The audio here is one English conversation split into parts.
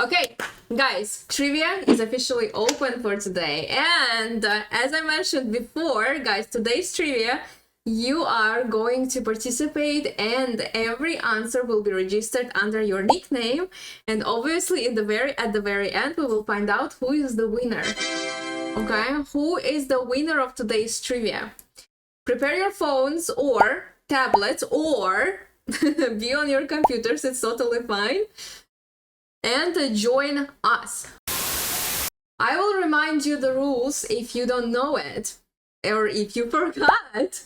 Okay, guys, trivia is officially open for today. And as I mentioned before, guys, today's trivia, you are going to participate and every answer will be registered under your nickname. And obviously at the very end, we will find out who is the winner. Okay, who is the winner of today's trivia? Prepare your phones or tablets or be on your computers, it's totally fine. And join us. I will remind you the rules if you don't know it or if you forgot.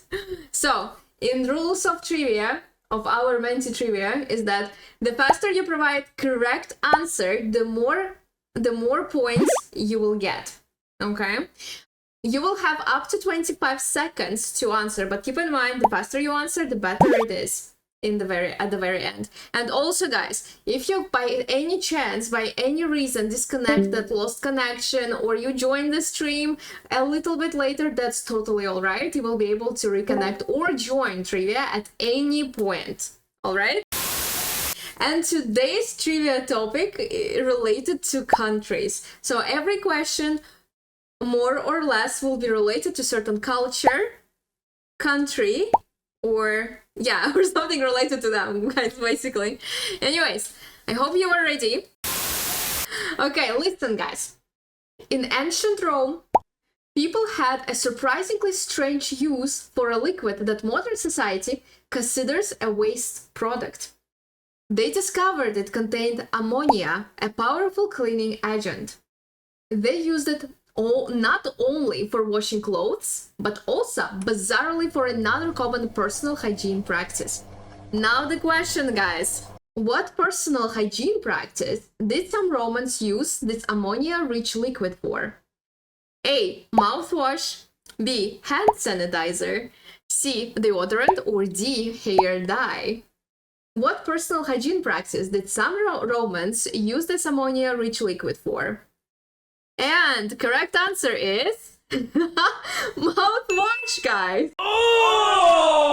So, in rules of trivia, of our Menti trivia, is that the faster you provide correct answer, the more points you will get. Okay? You will have up to 25 seconds to answer, but keep in mind, the faster you answer, the better it is at the very end. And also, guys, if you by any chance, by any reason disconnect that lost connection, or you join the stream a little bit later, that's totally all right. You will be able to reconnect or join trivia at any point. All right? And today's trivia topic related to countries. So every question more or less will be related to certain culture, country, or something related to them, guys, basically. Anyways, I hope you are ready. Okay, listen, guys. In ancient Rome, people had a surprisingly strange use for a liquid that modern society considers a waste product. They discovered it contained ammonia, a powerful cleaning agent. They used it not only for washing clothes, but also, bizarrely, for another common personal hygiene practice. Now the question, guys. What personal hygiene practice did some Romans use this ammonia-rich liquid for? A. Mouthwash. B. Hand sanitizer. C. Deodorant. Or D. Hair dye. What personal hygiene practice did some Romans use this ammonia-rich liquid for? And the correct answer is mouthwash, guys. Oh!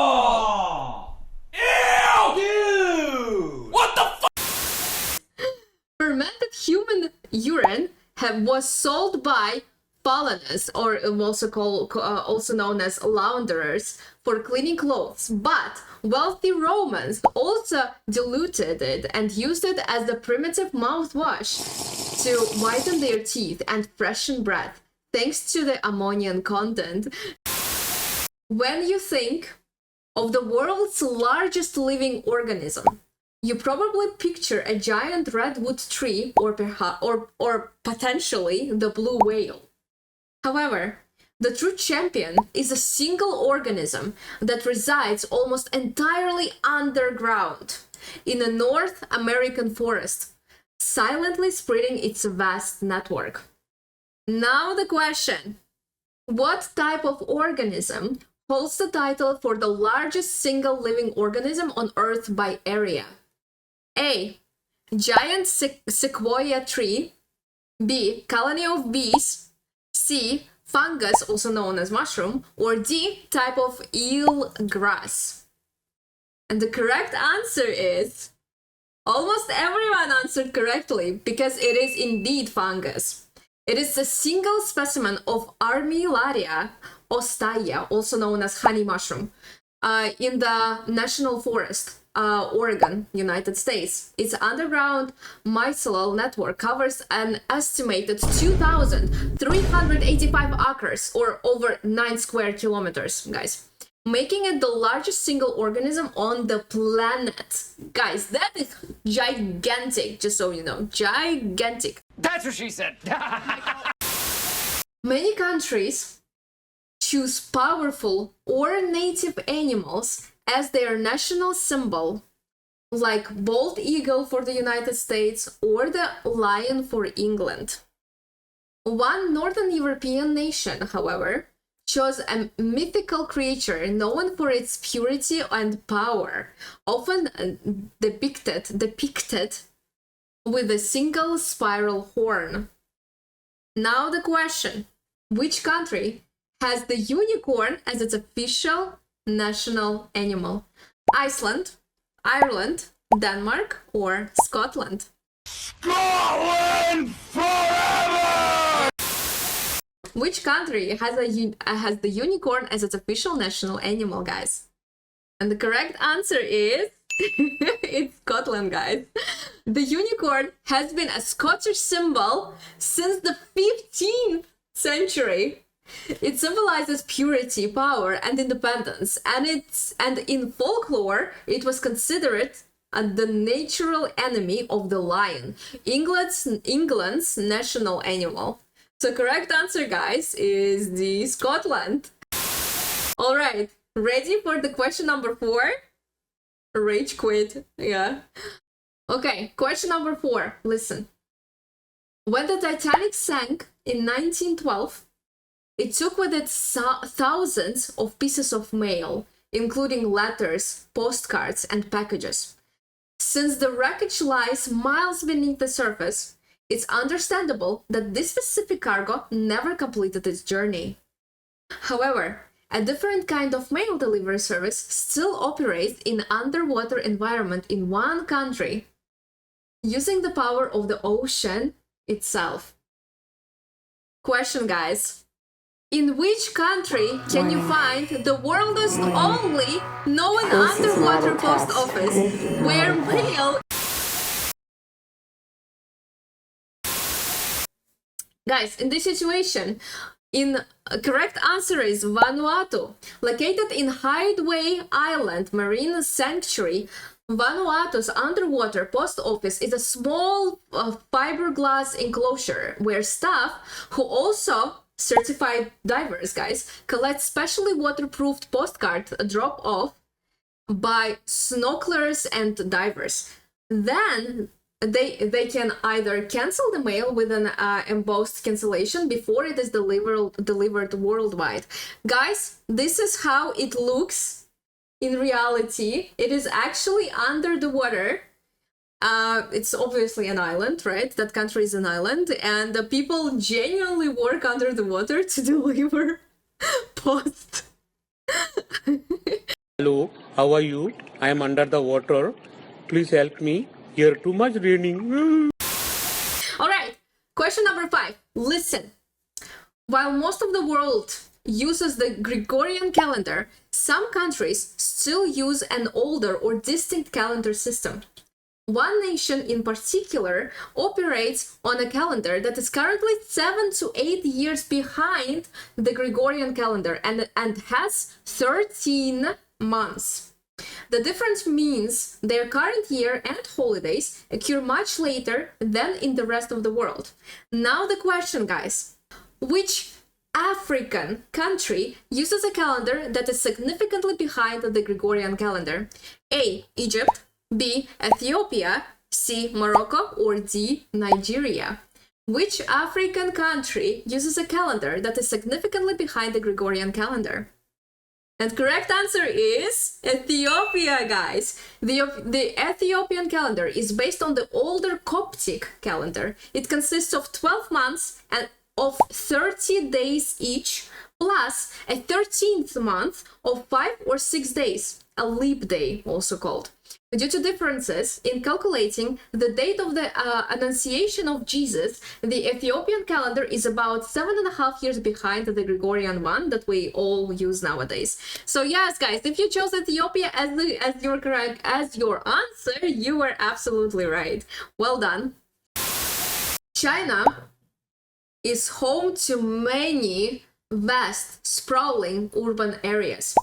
Ew! Dude! What the fuck? Fermented human urine was sold by falaners, or also known as launderers, for cleaning clothes. But wealthy Romans also diluted it and used it as the primitive mouthwash to whiten their teeth and freshen breath, thanks to the ammonium content. When you think of the world's largest living organism, you probably picture a giant redwood tree or potentially the blue whale. However, the true champion is a single organism that resides almost entirely underground in a North American forest, silently spreading its vast network. Now the question: what type of organism holds the title for the largest single living organism on Earth by area? A. Giant sequoia tree. B. Colony of bees. C. Fungus, also known as mushroom. Or D. Type of eel grass. And the correct answer is... almost everyone answered correctly, because it is indeed fungus. It is a single specimen of Armillaria ostaya, also known as honey mushroom, in the National Forest, Oregon, United States. Its underground mycelial network covers an estimated 2,385 acres, or over 9 square kilometers, guys, making it the largest single organism on the planet. Guys, that is gigantic, just so you know. Gigantic. That's what she said. Many countries choose powerful or native animals as their national symbol, like bald eagle for the United States or the lion for England. One Northern European nation, however, chose a mythical creature known for its purity and power, often depicted with a single spiral horn. Now the question: which country has the unicorn as its official national animal? Iceland, Ireland, Denmark, or Scotland? Scotland! Which country has the unicorn as its official national animal, guys? And the correct answer is it's Scotland, guys. The unicorn has been a Scottish symbol since the 15th century. It symbolizes purity, power, and independence, and in folklore it was considered the natural enemy of the lion, England's national animal. So correct answer, guys, is the Scotland. All right, ready for the question number 4? Rage quit. Yeah. Okay, question number 4. Listen. When the Titanic sank in 1912, it took with it thousands of pieces of mail, including letters, postcards, and packages. Since the wreckage lies miles beneath the surface, it's understandable that this specific cargo never completed its journey. However, a different kind of mail delivery service still operates in underwater environment in one country, using the power of the ocean itself. Question, guys. In which country can you find the world's only known underwater post office where mail... Guys, in this situation, correct answer is Vanuatu. Located in Hideaway Island Marine Sanctuary, Vanuatu's underwater post office is a small fiberglass enclosure where staff, who also certified divers, guys, collect specially waterproofed postcards dropped off by snorkelers and divers. Then they can either cancel the mail with an embossed cancellation before it is delivered worldwide. Guys, this is how it looks in reality. It is actually under the water. It's obviously an island, right? That country is an island, and the people genuinely work under the water to deliver post. Hello, how are you? I am under the water. Please help me. Here too much raining. All right, question number 5. Listen. While most of the world uses the Gregorian calendar, some countries still use an older or distinct calendar system. One nation in particular operates on a calendar that is currently 7 to 8 years behind the Gregorian calendar and has 13 months. The difference means their current year and holidays occur much later than in the rest of the world. Now the question, guys. Which African country uses a calendar that is significantly behind the Gregorian calendar? A. Egypt, B. Ethiopia, C. Morocco, or D. Nigeria? Which African country uses a calendar that is significantly behind the Gregorian calendar? And correct answer is Ethiopia, guys. The Ethiopian calendar is based on the older Coptic calendar. It consists of 12 months and of 30 days each, plus a 13th month of 5 or 6 days, a leap day also called. Due to differences in calculating the date of the Annunciation of Jesus, the Ethiopian calendar is about 7.5 years behind the Gregorian one that we all use nowadays. So yes, guys, if you chose Ethiopia as your answer, you were absolutely right. Well done. China is home to many vast, sprawling urban areas.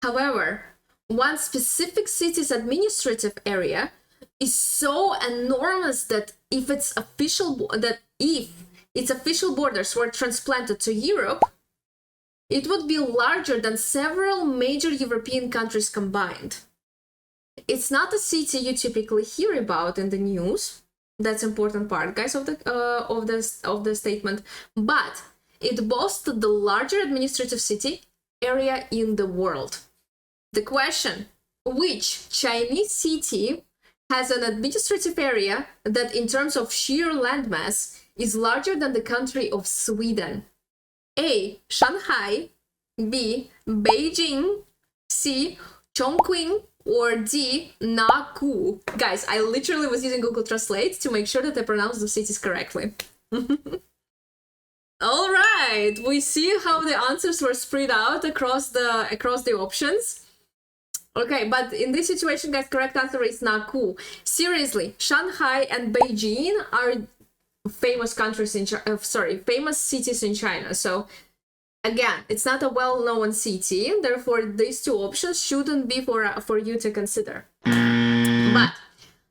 However, one specific city's administrative area is so enormous that if its official borders were transplanted to Europe, it would be larger than several major European countries combined. It's not a city you typically hear about in the news. That's important part, guys, of the statement. But it boasts the larger administrative city area in the world. The question, which Chinese city has an administrative area that in terms of sheer landmass is larger than the country of Sweden? A. Shanghai, B. Beijing, C. Chongqing, or D. Naku? Guys, I literally was using Google Translate to make sure that I pronounced the cities correctly. All right, we see how the answers were spread out across the options. Okay, but in this situation, guys, correct answer is Naku. Seriously, Shanghai and Beijing are famous countries in famous cities in China. So again, it's not a well-known city, therefore these two options shouldn't be for you to consider. But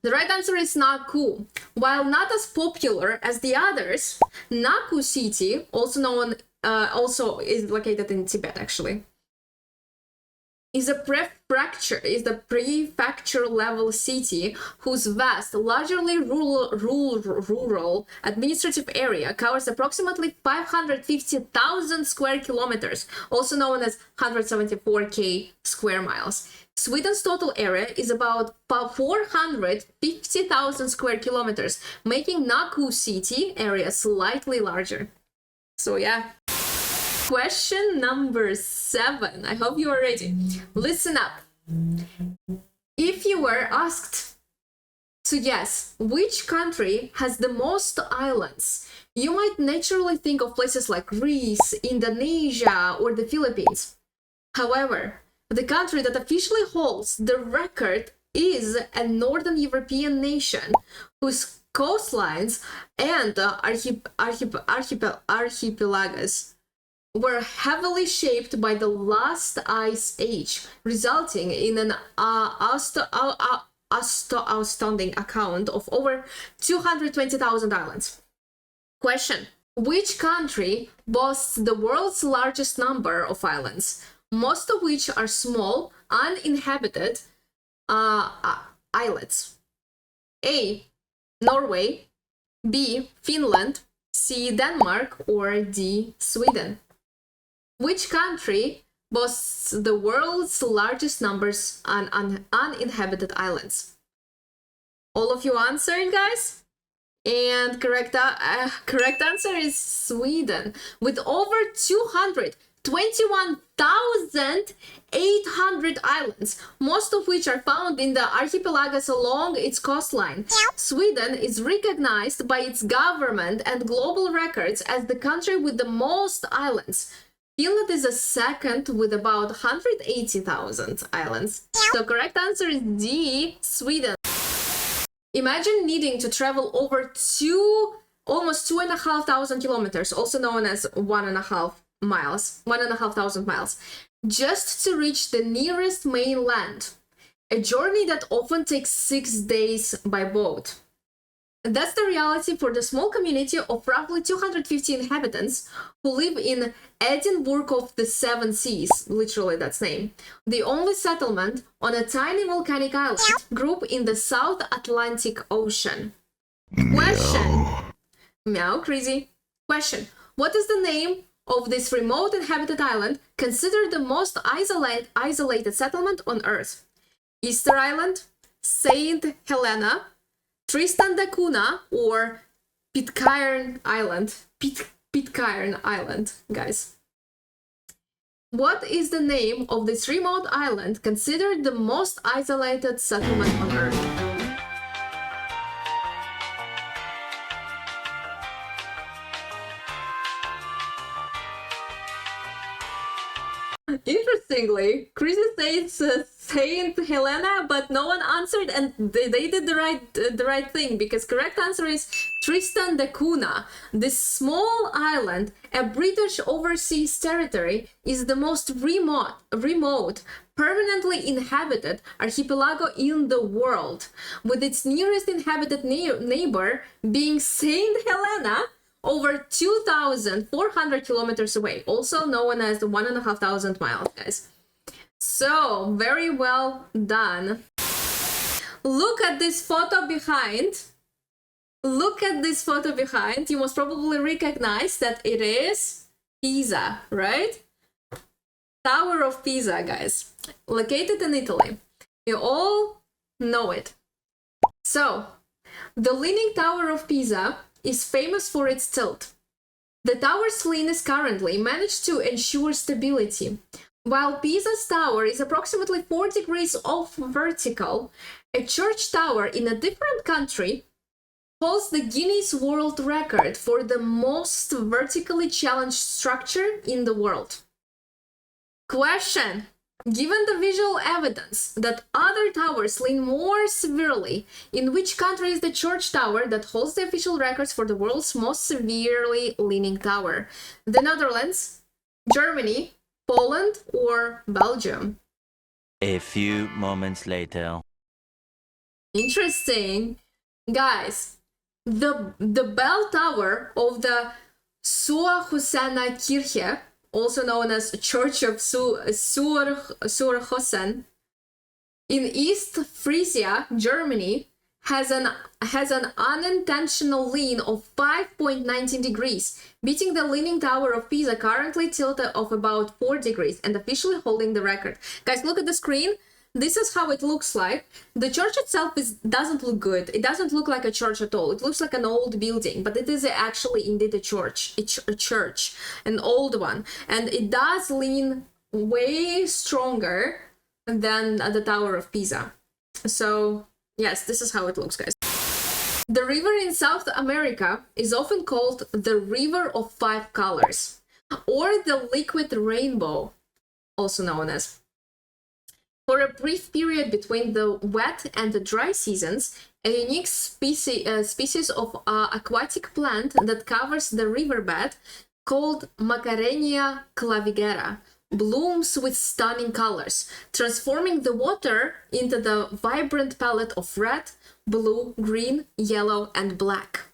the right answer is Naku. While not as popular as the others, Naku city, also is located in Tibet actually, is the prefecture level city whose vast, largely rural administrative area covers approximately 550,000 square kilometers, also known as 174k square miles. Sweden's total area is about 450,000 square kilometers, making Naku city area slightly larger. So yeah. Question number 7. I hope you are ready. Listen up. If you were asked to guess which country has the most islands, you might naturally think of places like Greece, Indonesia, or the Philippines. However, the country that officially holds the record is a Northern European nation whose coastlines and archipelagos were heavily shaped by the last ice age, resulting in an astounding account of over 220,000 islands. Question: which country boasts the world's largest number of islands, most of which are small, uninhabited islets? A. Norway, B. Finland, C. Denmark, or D. Sweden? Which country boasts the world's largest numbers on uninhabited islands? All of you answered, guys? And correct answer is Sweden, with over 221,800 islands, most of which are found in the archipelagos along its coastline. Sweden is recognized by its government and global records as the country with the most islands. Finland is a second with about 180,000 islands. So correct answer is D, Sweden. Imagine needing to travel over almost 2,500 kilometers, also known as 1,500 miles, just to reach the nearest mainland. A journey that often takes 6 days by boat. That's the reality for the small community of roughly 250 inhabitants who live in Edinburgh of the Seven Seas, literally that's name, the only settlement on a tiny volcanic island group in the South Atlantic Ocean. Question. Meow, crazy. Question. What is the name of this remote inhabited island considered the most isolated settlement on Earth? Easter Island, Saint Helena, Tristan da Cunha, or Pitcairn Island? Pitcairn Island, guys. What is the name of this remote island considered the most isolated settlement on Earth? Interestingly, Chris says Saint Helena, but no one answered, and they did the right thing, because correct answer is Tristan da Cunha. This small island, a British overseas territory, is the most remote, permanently inhabited archipelago in the world, with its nearest inhabited neighbor being Saint Helena, over 2,400 kilometers away, also known as the 1,500 miles, guys. So, very well done. Look at this photo behind. Look at this photo behind. You must probably recognize that it is Pisa, right? Tower of Pisa, guys. Located in Italy. You all know it. So, the Leaning Tower of Pisa is famous for its tilt. The tower's lean is currently managed to ensure stability. While Pisa's tower is approximately 4 degrees off vertical, a church tower in a different country holds the Guinness World Record for the most vertically challenged structure in the world? Question. Given the visual evidence that other towers lean more severely, in which country is the church tower that holds the official records for the world's most severely leaning tower? The Netherlands, Germany, Poland, or Belgium? A few moments later. Interesting. Guys, the bell tower of the Suahusena Kirche, also known as Church of Surhosen, in East Frisia, Germany, has an unintentional lean of 5.19 degrees, beating the Leaning Tower of Pisa, currently tilted of about 4 degrees and officially holding the record. Guys, look at the screen. This is how it looks like. The church itself doesn't look good. It doesn't look like a church at all. It looks like an old building, but it is actually indeed a church, an old one. And it does lean way stronger than the Tower of Pisa. So yes, this is how it looks, guys. The river in South America is often called the River of Five Colors, or the Liquid Rainbow, also known as. For a brief period between the wet and the dry seasons, a unique species of aquatic plant that covers the riverbed, called Macarenia clavigera, blooms with stunning colors, transforming the water into the vibrant palette of red, blue, green, yellow, and black.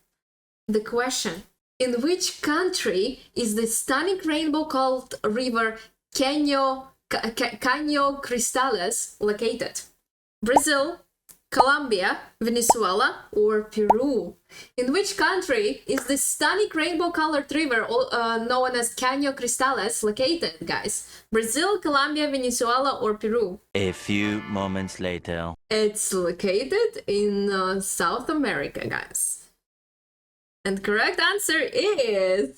The question: in which country is the stunning rainbow called River Caño Cristales located? Brazil, Colombia, Venezuela, or Peru? In which country is the stunning rainbow-colored river known as Caño Cristales located, guys? Brazil, Colombia, Venezuela, or Peru? A few moments later. It's located in South America, guys. And correct answer is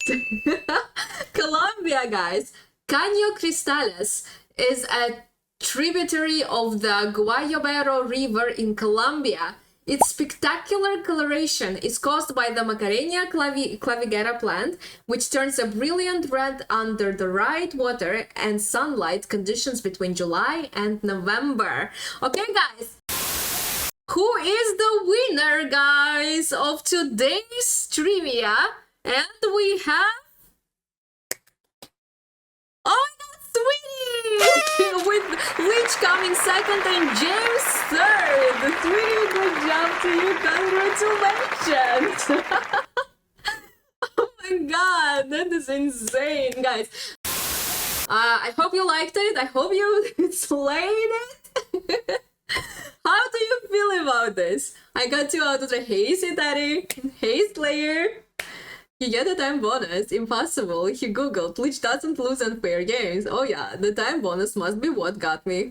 Colombia, guys. Caño Cristales is a tributary of the Guayabero River in Colombia. Its spectacular coloration is caused by the Macarenia clavigera plant, which turns a brilliant red under the right water and sunlight conditions between July and November. Okay, guys. Who is the winner, guys, of today's trivia? And we have... Oh my God, Sweetie! With Rich coming second and James third. Sweetie, good job to you. Congratulations! Oh my God, that is insane, guys. I hope you liked it. I hope you slayed it. How do you feel about this? I got you out of the Hey Daddy, Hey Slayer. You get a time bonus. Impossible. You googled which doesn't lose unfair games. Oh yeah, the time bonus must be what got me.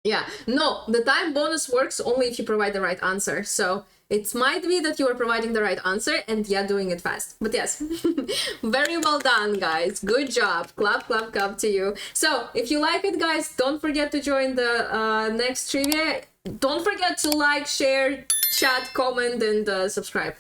Yeah, no, the time bonus works only if you provide the right answer. So it might be that you are providing the right answer and yeah, doing it fast. But yes, very well done, guys. Good job. Clap, clap, clap to you. So if you like it, guys, don't forget to join the next trivia. Don't forget to like, share, chat, comment, and subscribe.